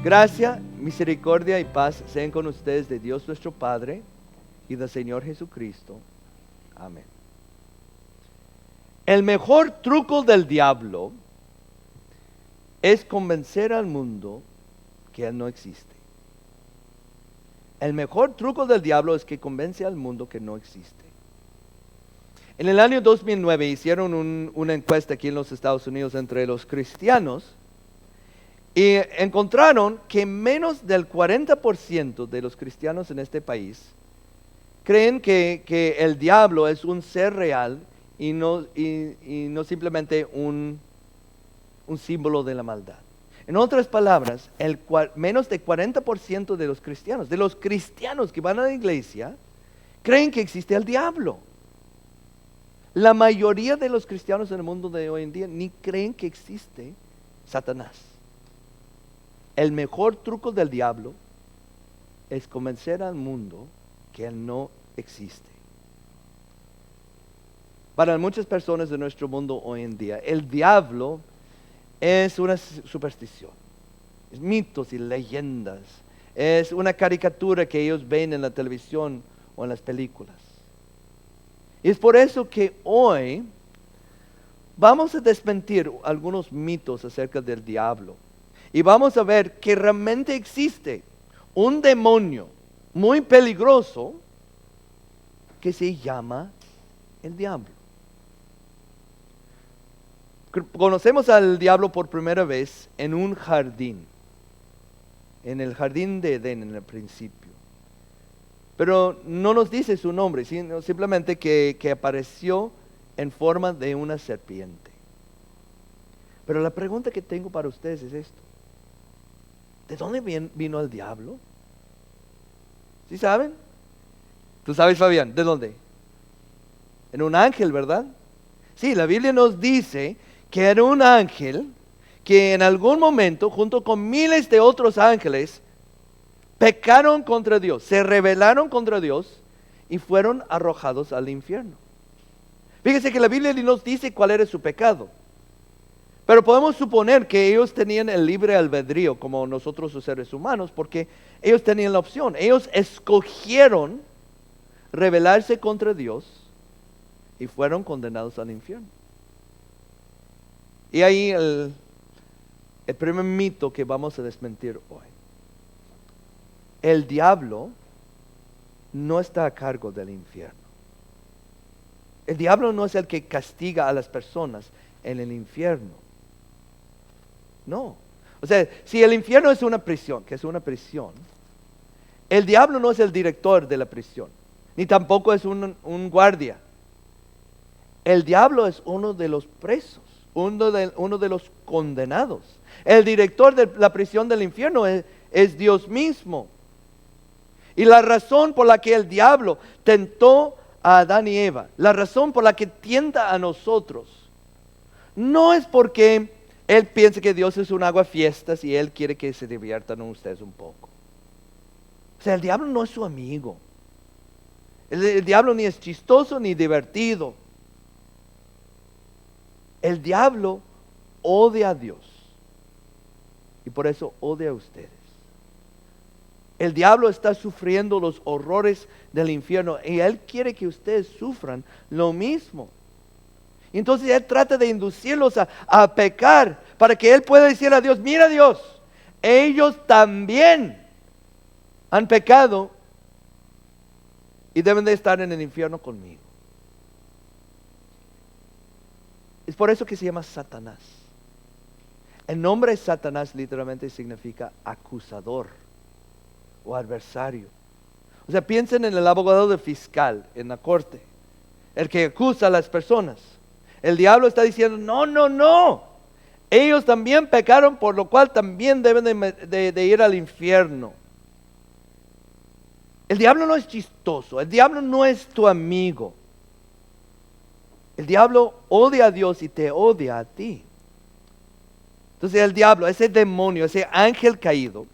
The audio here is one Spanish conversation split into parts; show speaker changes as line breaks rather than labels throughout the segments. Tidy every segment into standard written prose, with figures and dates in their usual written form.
Gracia, misericordia y paz sean con ustedes de Dios nuestro Padre y del Señor Jesucristo. Amén. El mejor truco del diablo es convencer al mundo que Él no existe. El mejor truco del diablo es que convence al mundo que no existe. En el año 2009 hicieron una encuesta aquí en los Estados Unidos entre los cristianos y encontraron que menos del 40% de los cristianos en este país creen que el diablo es un ser real y no simplemente un símbolo de la maldad. En otras palabras, menos del 40% de los cristianos que van a la iglesia, creen que existe el diablo. La mayoría de los cristianos en el mundo de hoy en día ni creen que existe Satanás. El mejor truco del diablo es convencer al mundo que Él no existe. Para muchas personas de nuestro mundo hoy en día, el diablo es una superstición, es mitos y leyendas, es una caricatura que ellos ven en la televisión o en las películas. Y es por eso que hoy vamos a desmentir algunos mitos acerca del diablo. Y vamos a ver que realmente existe un demonio muy peligroso que se llama el diablo. Conocemos al diablo por primera vez en un jardín, en el jardín de Edén en el principio. Pero no nos dice su nombre, sino simplemente que apareció en forma de una serpiente. Pero la pregunta que tengo para ustedes es esto. ¿De dónde vino el diablo? ¿Sí saben? ¿Tú sabes, Fabián? ¿De dónde? En un ángel, ¿verdad? Sí, la Biblia nos dice que era un ángel que en algún momento, junto con miles de otros ángeles, pecaron contra Dios, se rebelaron contra Dios y fueron arrojados al infierno. Fíjese que la Biblia nos dice cuál era su pecado. Pero podemos suponer que ellos tenían el libre albedrío como nosotros los seres humanos, porque ellos tenían la opción. Ellos escogieron rebelarse contra Dios y fueron condenados al infierno. Y ahí el primer mito que vamos a desmentir hoy. El diablo no está a cargo del infierno. El diablo no es el que castiga a las personas en el infierno. No. O sea, si el infierno es una prisión, que es una prisión, el diablo no es el director de la prisión, ni tampoco es un guardia. El diablo es uno de los presos, uno de los condenados. El director de la prisión del infierno es Dios mismo. Y la razón por la que el diablo tentó a Adán y Eva, la razón por la que tienta a nosotros, no es porque Él piensa que Dios es un aguafiestas y Él quiere que se diviertan ustedes un poco. O sea, el diablo no es su amigo. El diablo ni es chistoso ni divertido. El diablo odia a Dios y por eso odia a ustedes. El diablo está sufriendo los horrores del infierno y Él quiere que ustedes sufran lo mismo. Entonces Él trata de inducirlos a pecar para que Él pueda decir a Dios: mira Dios, ellos también han pecado y deben de estar en el infierno conmigo. Es por eso que se llama Satanás. El nombre de Satanás literalmente significa acusador o adversario. O sea, piensen en el abogado del fiscal en la corte, el que acusa a las personas. El diablo está diciendo: no, ellos también pecaron, por lo cual también deben de ir al infierno. El diablo no es chistoso, el diablo no es tu amigo. El diablo odia a Dios y te odia a ti. Entonces el diablo, ese demonio, ese ángel caído,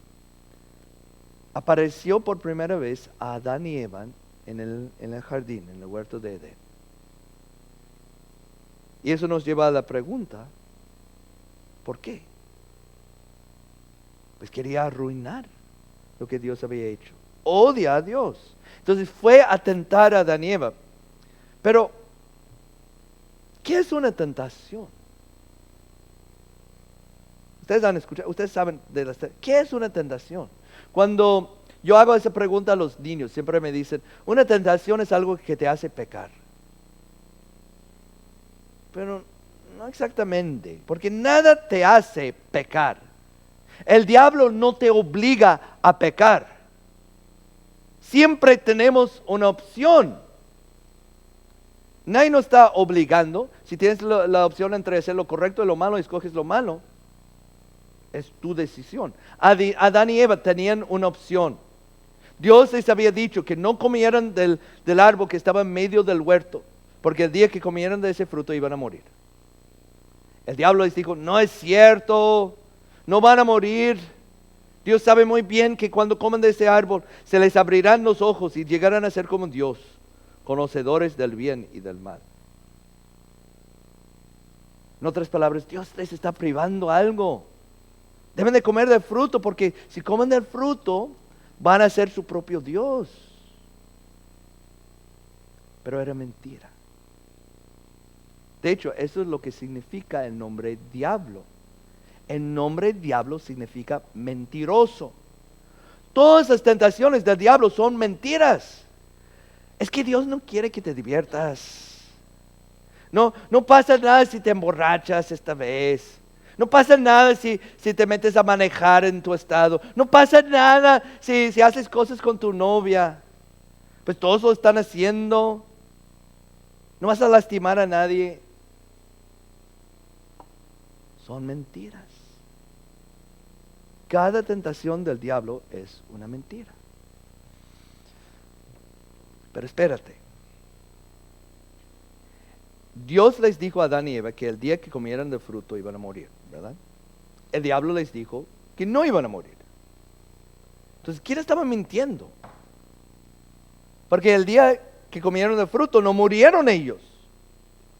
apareció por primera vez a Adán y Eva en el jardín, en el huerto de Edén. Y eso nos lleva a la pregunta: ¿por qué? pues quería arruinar lo que Dios había hecho. Odia a Dios. Entonces fue a tentar a Adán y Eva. Pero, ¿qué es una tentación? Ustedes han escuchado, ustedes saben ¿qué es una tentación? Cuando yo hago esa pregunta a los niños, siempre me dicen, una tentación es algo que te hace pecar. Pero no exactamente, porque nada te hace pecar. El diablo no te obliga a pecar. Siempre tenemos una opción. Nadie nos está obligando. Si tienes la opción entre hacer lo correcto y lo malo, escoges lo malo. Es tu decisión. Adán y Eva tenían una opción. Dios les había dicho que no comieran del árbol que estaba en medio del huerto, porque el día que comieran de ese fruto iban a morir. El diablo les dijo, no es cierto, no van a morir. Dios sabe muy bien que cuando coman de ese árbol se les abrirán los ojos y llegarán a ser como Dios, conocedores del bien y del mal. En otras palabras, Dios les está privando algo. Deben de comer del fruto, porque si comen del fruto van a ser su propio Dios. Pero era mentira. De hecho, eso es lo que significa el nombre diablo. El nombre diablo significa mentiroso. Todas las tentaciones del diablo son mentiras. Es que Dios no quiere que te diviertas. No pasa nada si te emborrachas esta vez. No pasa nada si te metes a manejar en tu estado. No pasa nada si haces cosas con tu novia. Pues todos lo están haciendo. No vas a lastimar a nadie. Son mentiras. Cada tentación del diablo es una mentira. Pero espérate. Dios les dijo a Adán y Eva que el día que comieran del fruto iban a morir, ¿verdad? El diablo les dijo que no iban a morir. Entonces, ¿quién estaba mintiendo? Porque el día que comieron del fruto no murieron ellos.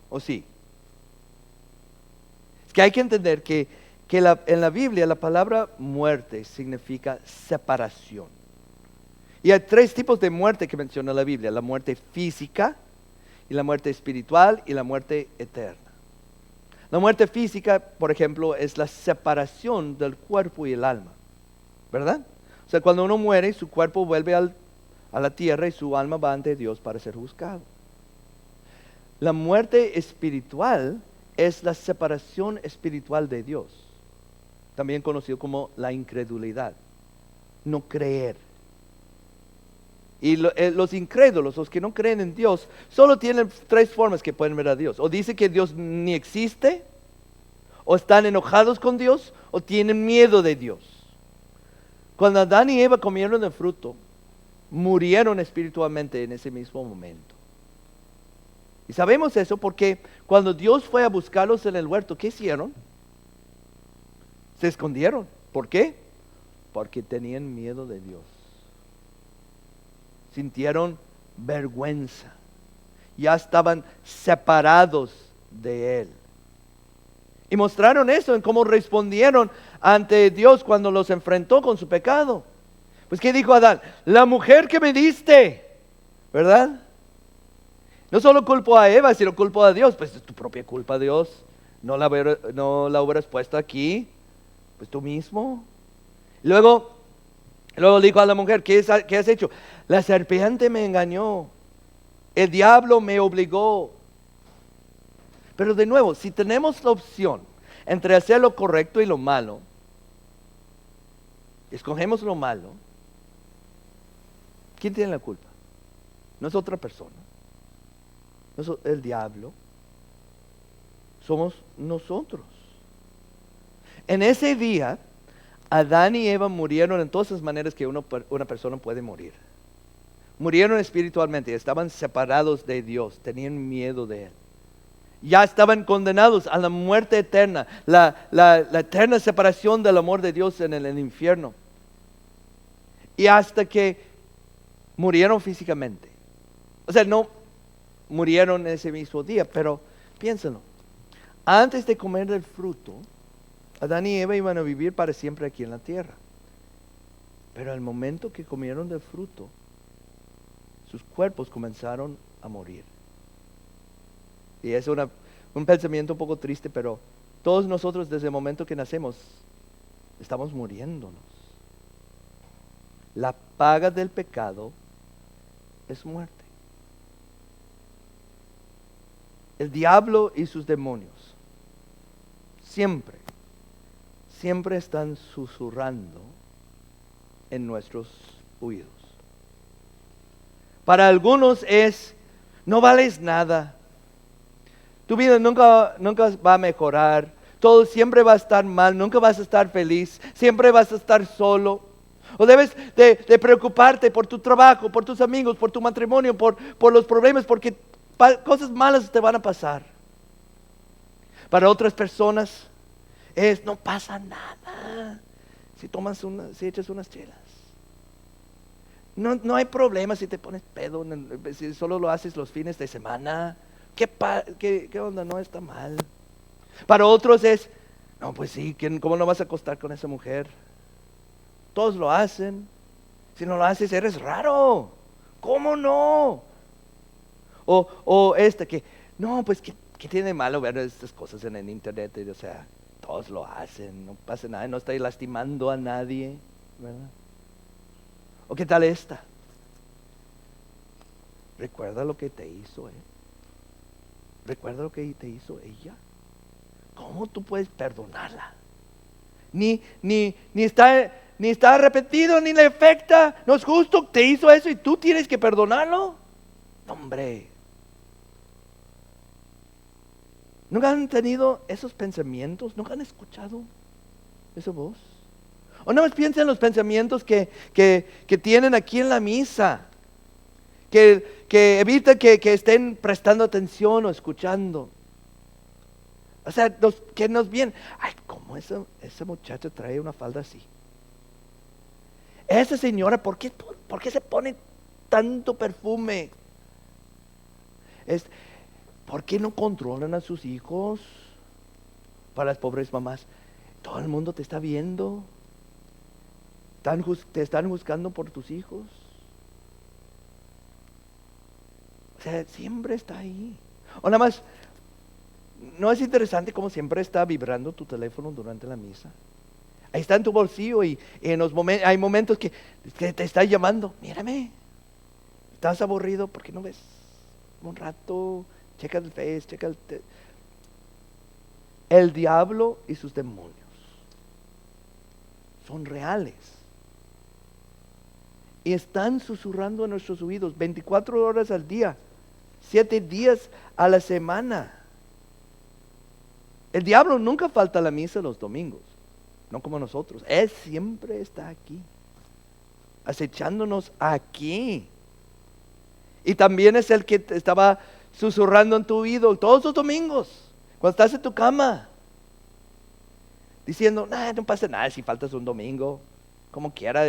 ¿O sí? Es que hay que entender que en la Biblia la palabra muerte significa separación. Y hay tres tipos de muerte que menciona la Biblia: la muerte física, y la muerte espiritual, y la muerte eterna. La muerte física, por ejemplo, es la separación del cuerpo y el alma, ¿verdad? O sea, cuando uno muere, su cuerpo vuelve a la tierra y su alma va ante Dios para ser juzgado. La muerte espiritual es la separación espiritual de Dios, también conocido como la incredulidad, no creer. Y los incrédulos, los que no creen en Dios, solo tienen tres formas que pueden ver a Dios. O dice que Dios ni existe, o están enojados con Dios, o tienen miedo de Dios. Cuando Adán y Eva comieron el fruto, murieron espiritualmente en ese mismo momento. Y sabemos eso porque cuando Dios fue a buscarlos en el huerto, ¿qué hicieron? Se escondieron. ¿Por qué? Porque tenían miedo de Dios. Sintieron vergüenza. Ya estaban separados de Él. Y mostraron eso en cómo respondieron ante Dios cuando los enfrentó con su pecado. Pues ¿qué dijo Adán? La mujer que me diste, ¿verdad? No solo culpó a Eva, sino culpó a Dios. Pues es tu propia culpa, Dios. No la hubieras puesto aquí, pues tú mismo. Luego dijo a la mujer, ¿qué has hecho? La serpiente me engañó. El diablo me obligó. Pero de nuevo, si tenemos la opción entre hacer lo correcto y lo malo, escogemos lo malo, ¿quién tiene la culpa? No es otra persona. No es el diablo. Somos nosotros. En ese día, Adán y Eva murieron en todas las maneras que una persona puede morir. Murieron espiritualmente, estaban separados de Dios, tenían miedo de Él. Ya estaban condenados a la muerte eterna, la eterna separación del amor de Dios en el infierno. Y hasta que murieron físicamente. O sea, no murieron ese mismo día, pero piénsalo. Antes de comer del fruto, Adán y Eva iban a vivir para siempre aquí en la tierra. Pero al momento que comieron del fruto, sus cuerpos comenzaron a morir. Y es un pensamiento un poco triste, pero todos nosotros desde el momento que nacemos estamos muriéndonos. La paga del pecado es muerte. El diablo y sus demonios siempre están susurrando en nuestros oídos. Para algunos es, no vales nada, tu vida nunca va a mejorar, todo siempre va a estar mal, nunca vas a estar feliz, siempre vas a estar solo. O debes de preocuparte por tu trabajo, por tus amigos, por tu matrimonio, por los problemas, porque cosas malas te van a pasar. Para otras personas es, no pasa nada si echas unas chelas. No hay problema si te pones pedo, si solo lo haces los fines de semana. ¿Qué onda? No está mal. Para otros es, no, pues sí, ¿cómo no vas a acostar con esa mujer? Todos lo hacen. Si no lo haces, eres raro. ¿Cómo no? O que, no, pues ¿qué tiene de malo ver estas cosas en el internet? O sea, todos lo hacen, no pasa nada, no estoy lastimando a nadie, ¿verdad? ¿O qué tal esta? Recuerda lo que te hizo él. Recuerda lo que te hizo ella. ¿Cómo tú puedes perdonarla? Ni está arrepentido, ni le afecta. No es justo, te hizo eso y tú tienes que perdonarlo. Hombre, ¿nunca han tenido esos pensamientos? ¿Nunca han escuchado esa voz? O no más piensen en los pensamientos que tienen aquí en la misa, que evita que estén prestando atención o escuchando. O sea, que nos vienen, ay, ¿cómo esa muchacha trae una falda así? Esa señora, ¿por qué se pone tanto perfume? ¿Por qué no controlan a sus hijos? Para las pobres mamás, todo el mundo te está viendo. Te están juzgando por tus hijos. O sea, siempre está ahí. O nada más, ¿no es interesante cómo siempre está vibrando tu teléfono durante la misa? Ahí está en tu bolsillo y en los hay momentos que te está llamando. Mírame, estás aburrido, ¿por qué no ves un rato? Checa el Face, checa el diablo y sus demonios son reales y están susurrando en nuestros oídos 24 horas al día, 7 días a la semana. El diablo nunca falta a la misa los domingos, no como nosotros. Él siempre está aquí, acechándonos aquí. Y también es el que estaba susurrando en tu oído todos los domingos, cuando estás en tu cama, diciendo, no pasa nada si faltas un domingo, como quiera,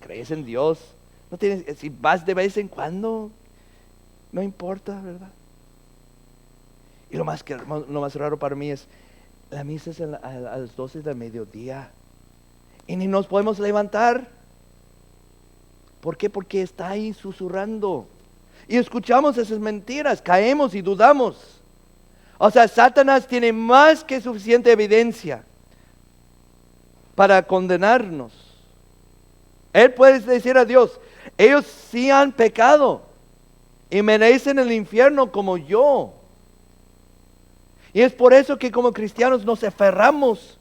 crees en Dios, si vas de vez en cuando, no importa, ¿verdad? Y lo más raro para mí es, la misa es a las 12 del mediodía, y ni nos podemos levantar. ¿Por qué? Porque está ahí susurrando. Y escuchamos esas mentiras, caemos y dudamos. O sea, Satanás tiene más que suficiente evidencia para condenarnos. Él puede decir a Dios, ellos sí han pecado y merecen el infierno como yo. Y es por eso que como cristianos nos aferramos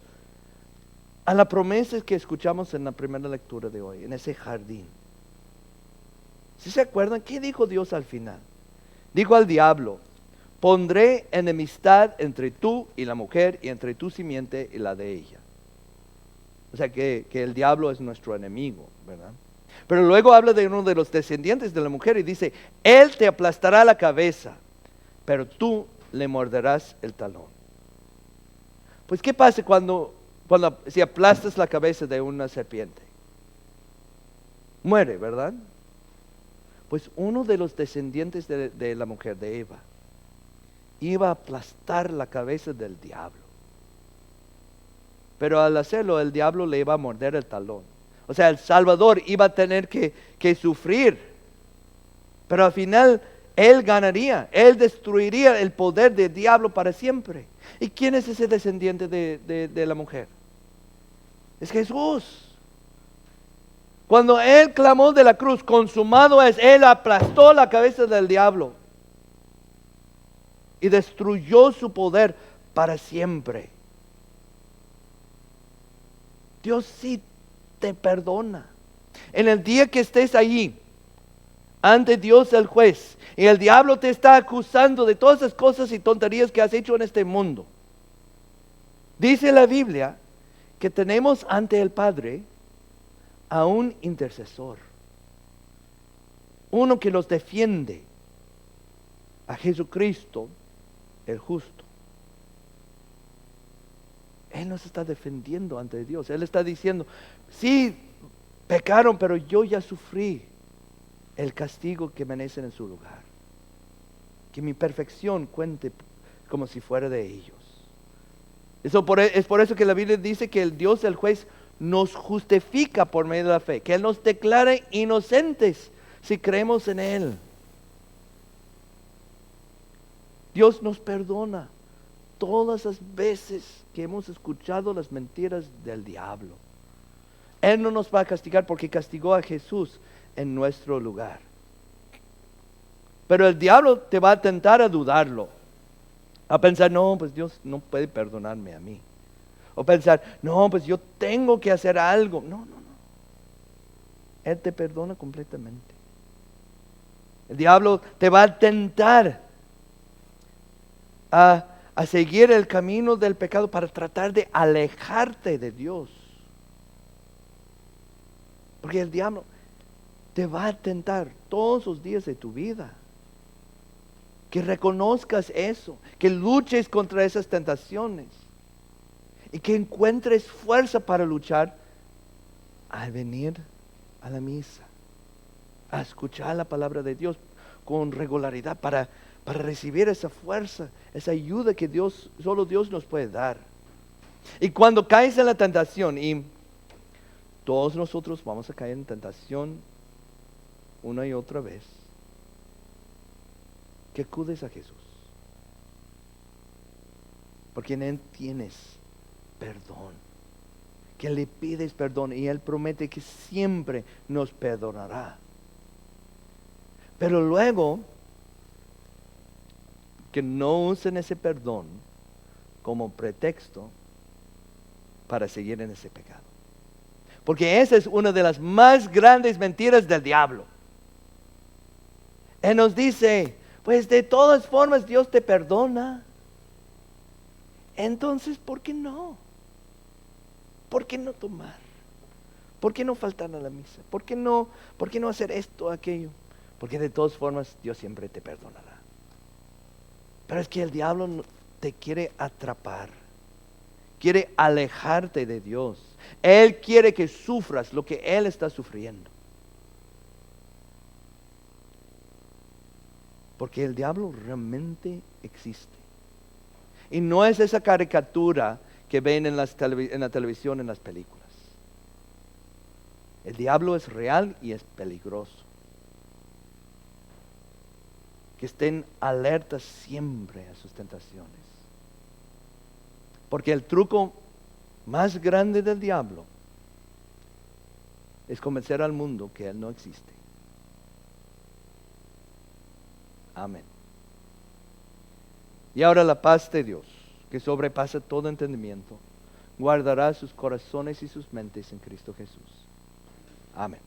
a la promesa que escuchamos en la primera lectura de hoy, en ese jardín. ¿Sí se acuerdan? ¿Qué dijo Dios al final? Dijo al diablo, pondré enemistad entre tú y la mujer y entre tu simiente y la de ella. O sea que el diablo es nuestro enemigo, ¿verdad? Pero luego habla de uno de los descendientes de la mujer y dice, él te aplastará la cabeza, pero tú le morderás el talón. Pues ¿qué pasa si aplastas la cabeza de una serpiente? Muere, ¿verdad? Pues uno de los descendientes de la mujer, de Eva, iba a aplastar la cabeza del diablo. Pero al hacerlo, el diablo le iba a morder el talón. O sea, el Salvador iba a tener que sufrir. Pero al final Él ganaría. Él destruiría el poder del diablo para siempre. ¿Y quién es ese descendiente de la mujer? Es Jesús. Cuando Él clamó de la cruz, consumado es, Él aplastó la cabeza del diablo y destruyó su poder para siempre. Dios sí te perdona. En el día que estés allí, ante Dios el juez, y el diablo te está acusando de todas esas cosas y tonterías que has hecho en este mundo, dice la Biblia que tenemos ante el Padre a un intercesor, uno que nos defiende, a Jesucristo el justo. Él nos está defendiendo ante Dios. Él está diciendo, sí, pecaron, pero yo ya sufrí el castigo que merecen en su lugar. Que mi perfección cuente como si fuera de ellos. Es por eso que la Biblia dice que el Dios, el juez, nos justifica por medio de la fe. Que Él nos declara inocentes si creemos en Él. Dios nos perdona todas las veces que hemos escuchado las mentiras del diablo. Él no nos va a castigar porque castigó a Jesús en nuestro lugar. Pero el diablo te va a tentar a dudarlo, a pensar, no, pues Dios no puede perdonarme a mí. O pensar, no, pues yo tengo que hacer algo. No. Él te perdona completamente. El diablo te va a tentar a seguir el camino del pecado para tratar de alejarte de Dios. Porque el diablo te va a tentar todos los días de tu vida. Que reconozcas eso, que luches contra esas tentaciones y que encuentres fuerza para luchar al venir a la misa, a escuchar la palabra de Dios con regularidad para recibir esa fuerza, esa ayuda que solo Dios nos puede dar. Y cuando caes en la tentación, y todos nosotros vamos a caer en tentación una y otra vez, que acudes a Jesús, porque en Él tienes perdón, que le pides perdón y Él promete que siempre nos perdonará. Pero luego, que no usen ese perdón como pretexto para seguir en ese pecado, porque esa es una de las más grandes mentiras del diablo. Él nos dice, pues de todas formas Dios te perdona. Entonces, ¿por qué no? ¿Por qué no tomar? ¿Por qué no faltar a la misa? ¿Por qué no hacer esto o aquello? Porque de todas formas Dios siempre te perdonará. Pero es que el diablo te quiere atrapar. Quiere alejarte de Dios. Él quiere que sufras lo que Él está sufriendo. Porque el diablo realmente existe. Y no es esa caricatura que ven en la televisión, en las películas. El diablo es real y es peligroso. Que estén alertas siempre a sus tentaciones. Porque el truco más grande del diablo es convencer al mundo que Él no existe. Amén. Y ahora la paz de Dios, que sobrepasa todo entendimiento, guardará sus corazones y sus mentes en Cristo Jesús. Amén.